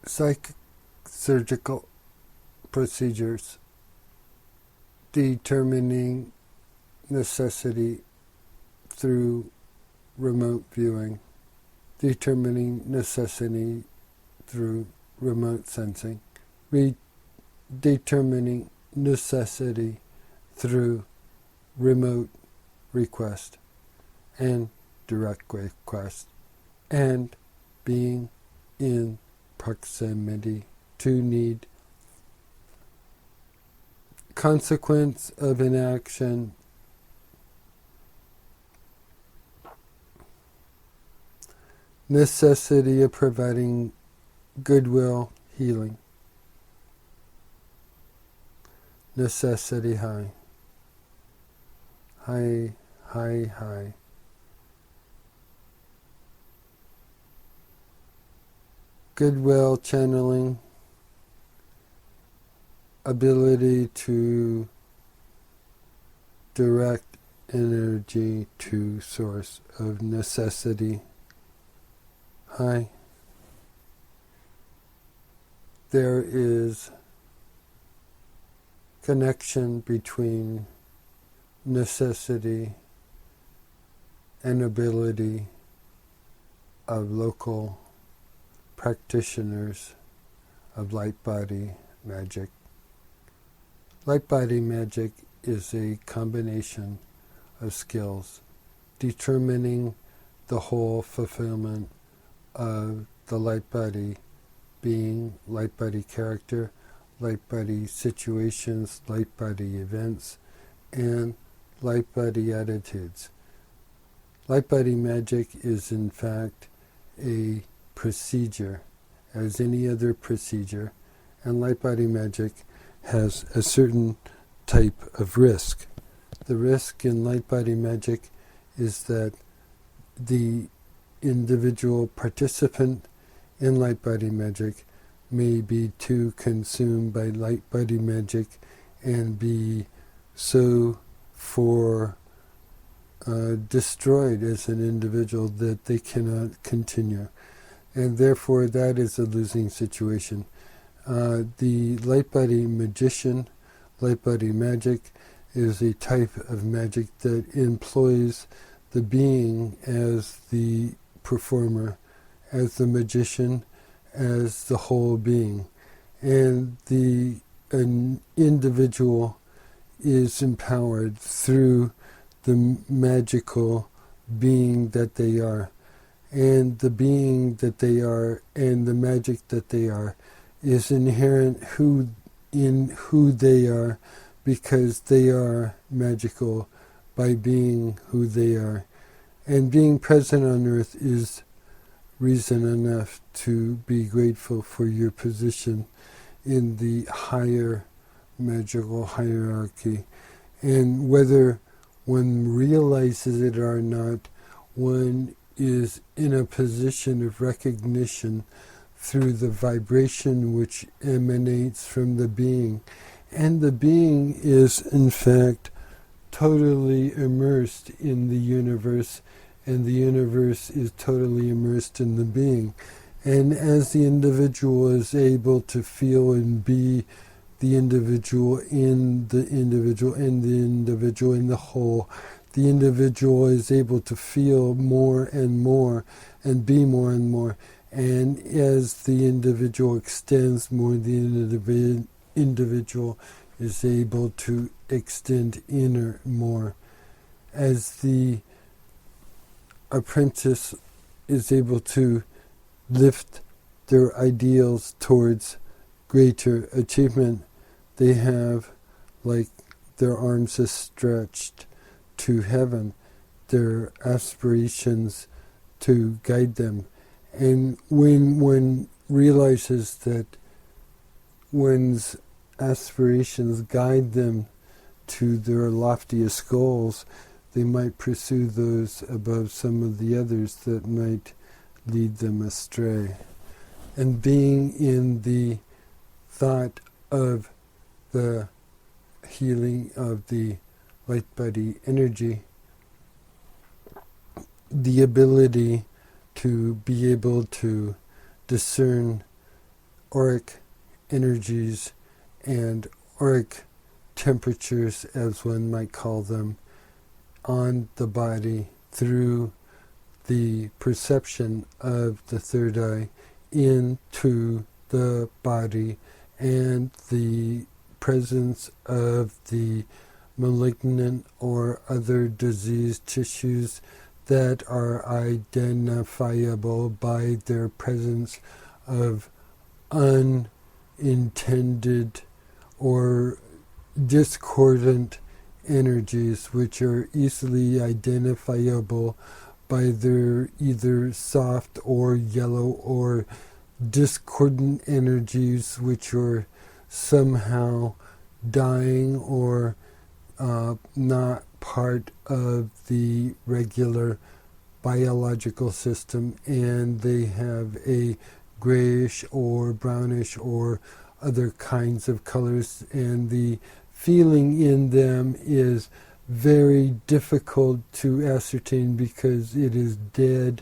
psych surgical procedures, determining necessity through remote viewing, determining necessity through remote sensing, determining necessity through remote request and direct request, and being in proximity to need. Consequence of inaction: necessity of providing goodwill, healing. Necessity high. High, high, high. Goodwill channeling, ability to direct energy to source of necessity. High. There is connection between necessity and ability of local practitioners of LightBody magic. LightBody magic is a combination of skills determining the whole fulfillment of the LightBody being, LightBody character, LightBody situations, LightBody events, and LightBody attitudes. LightBody magic is in fact a procedure, as any other procedure, and LightBody magic has a certain type of risk. The risk in LightBody magic is that the individual participant in LightBody magic may be too consumed by LightBody magic and be so destroyed as an individual that they cannot continue. And therefore that is a losing situation. The LightBody magician, LightBody magic, is a type of magic that employs the being as the performer, as the magician, as the whole being. And an individual is empowered through the magical being that they are. And the being that they are and the magic that they are is inherent in who they are, because they are magical by being who they are. And being present on earth is reason enough to be grateful for your position in the higher magical hierarchy. And whether one realizes it or not, one is in a position of recognition through the vibration which emanates from the being. And the being is, in fact, totally immersed in the universe, and the universe is totally immersed in the being. And as the individual is able to feel and be the individual in the individual and the individual in the whole, the individual is able to feel more and more and be more and more. And as the individual extends more, the individual is able to extend inner more. As the apprentice is able to lift their ideals towards greater achievement, they have like their arms are stretched to heaven, their aspirations to guide them. And when one realizes that one's aspirations guide them to their loftiest goals, they might pursue those above some of the others that might lead them astray. And being in the thought of the healing of the LightBody energy, the ability to be able to discern auric energies and auric temperatures, as one might call them, on the body through the perception of the third eye into the body and the presence of the malignant or other diseased tissues that are identifiable by their presence of unintended or discordant energies, which are easily identifiable by their either soft or yellow or discordant energies, which are somehow dying or not part of the regular biological system, and they have a grayish or brownish or other kinds of colors, and the feeling in them is very difficult to ascertain because it is dead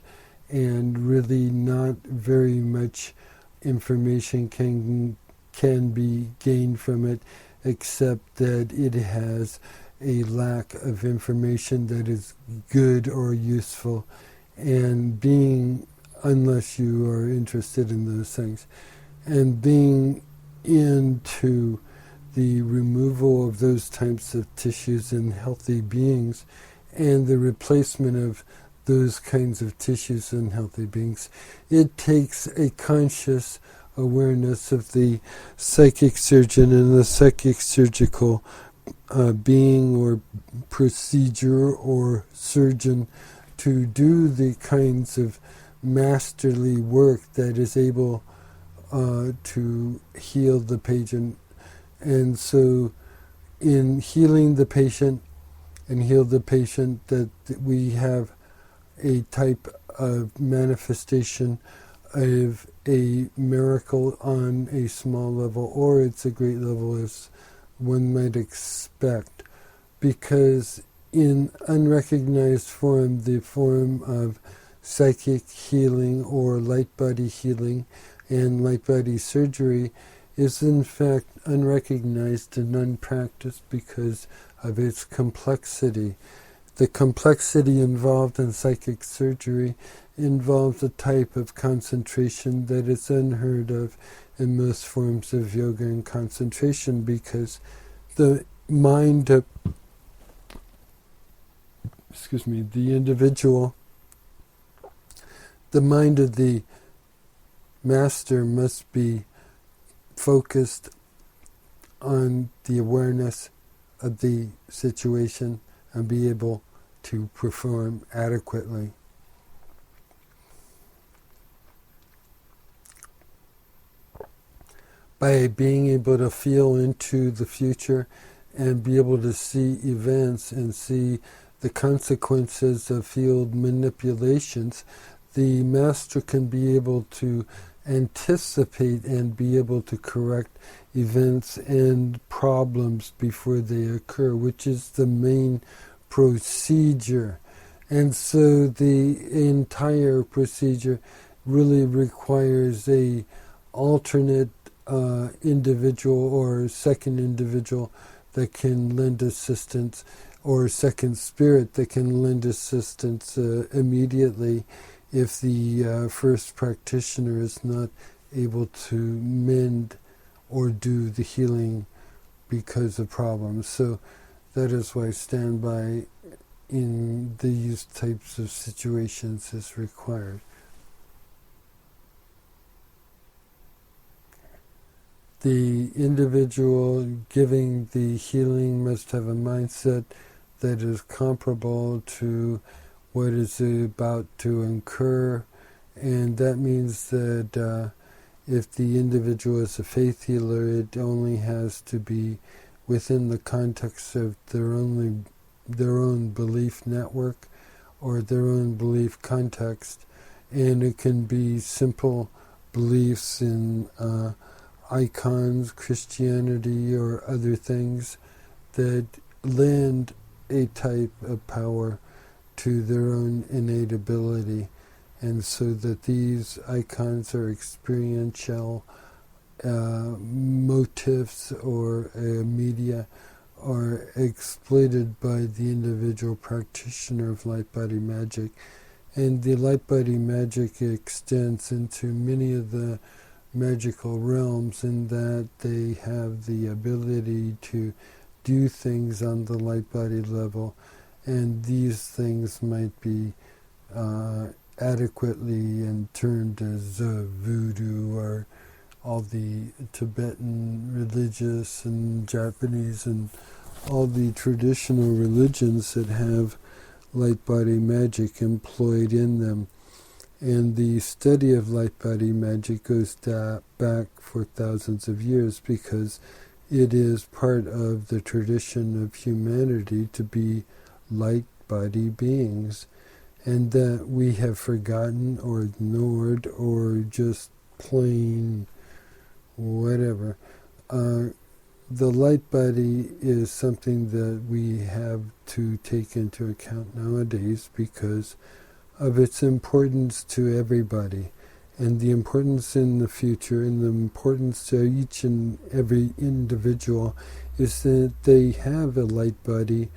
and really not very much information can be gained from it, except that it has a lack of information that is good or useful. And being, unless you are interested in those things, and being into the removal of those types of tissues in healthy beings and the replacement of those kinds of tissues in healthy beings, it takes a conscious awareness of the psychic surgeon and the psychic surgical being or procedure or surgeon to do the kinds of masterly work that is able to heal the patient. And so in healing the patient and heal the patient, that we have a type of manifestation of a miracle on a small level, or it's a great level as one might expect, because in unrecognized form, the form of psychic healing or light body healing and light body surgery is in fact unrecognized and unpracticed because of its complexity. The complexity involved in psychic surgery involves a type of concentration that is unheard of in most forms of yoga and concentration, because the mind of, the individual, the mind of the master must be focused on the awareness of the situation and be able to perform adequately. By being able to feel into the future and be able to see events and see the consequences of field manipulations, the master can be able to anticipate and be able to correct events and problems before they occur, which is the main procedure. And so the entire procedure really requires a alternate individual or second individual that can lend assistance, or second spirit that can lend assistance immediately if the first practitioner is not able to mend or do the healing because of problems. So that is why standby in these types of situations is required. The individual giving the healing must have a mindset that is comparable to what is about to occur, and that means that if the individual is a faith healer, it only has to be within the context of their own belief network or their own belief context, and it can be simple beliefs in icons, Christianity, or other things that lend a type of power to their own innate ability, and so that these icons are experiential motifs or media are exploited by the individual practitioner of light-body magic. And the light-body magic extends into many of the magical realms in that they have the ability to do things on the light-body level, and these things might be adequately and termed as voodoo, or all the Tibetan religious and Japanese and all the traditional religions that have light-body magic employed in them. And the study of light-body magic goes back for thousands of years, because it is part of the tradition of humanity to be light-body beings, and that we have forgotten or ignored or just plain whatever. The light body is something that we have to take into account nowadays because of its importance to everybody, and the importance in the future, and the importance to each and every individual is that they have a light body,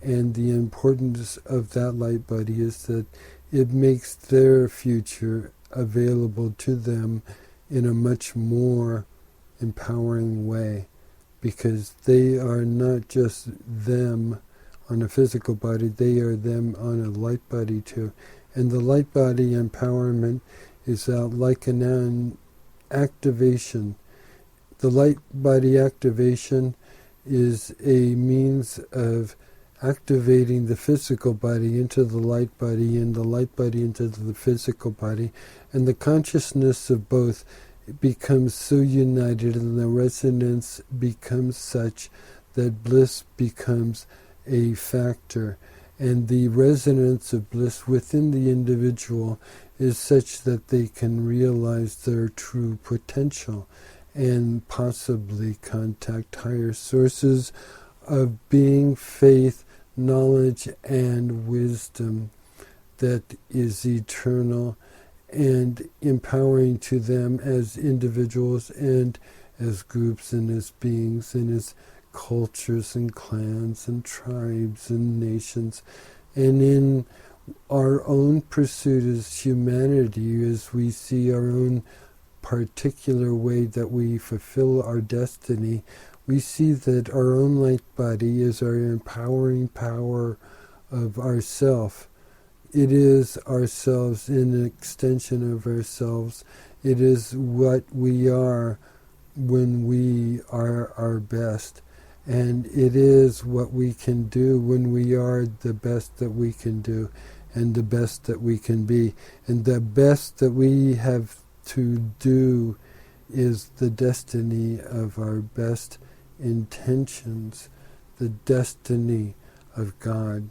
and the importance of that light body is that it makes their future available to them in a much more empowering way, because they are not just them on a physical body, they are them on a light body too. And the light body empowerment is like an activation. The light body activation is a means of activating the physical body into the light body, and the light body into the physical body, and the consciousness of both becomes so united, and the resonance becomes such that bliss becomes a factor. And the resonance of bliss within the individual is such that they can realize their true potential and possibly contact higher sources of being, faith, knowledge, and wisdom that is eternal and empowering to them as individuals and as groups and as beings and as cultures and clans and tribes and nations. And in our own pursuit as humanity, as we see our own particular way that we fulfill our destiny, we see that our own light body is our empowering power of ourself. It is ourselves in an extension of ourselves. It is what we are when we are our best. And it is what we can do when we are the best that we can do and the best that we can be. And the best that we have to do is the destiny of our best intentions, the destiny of God.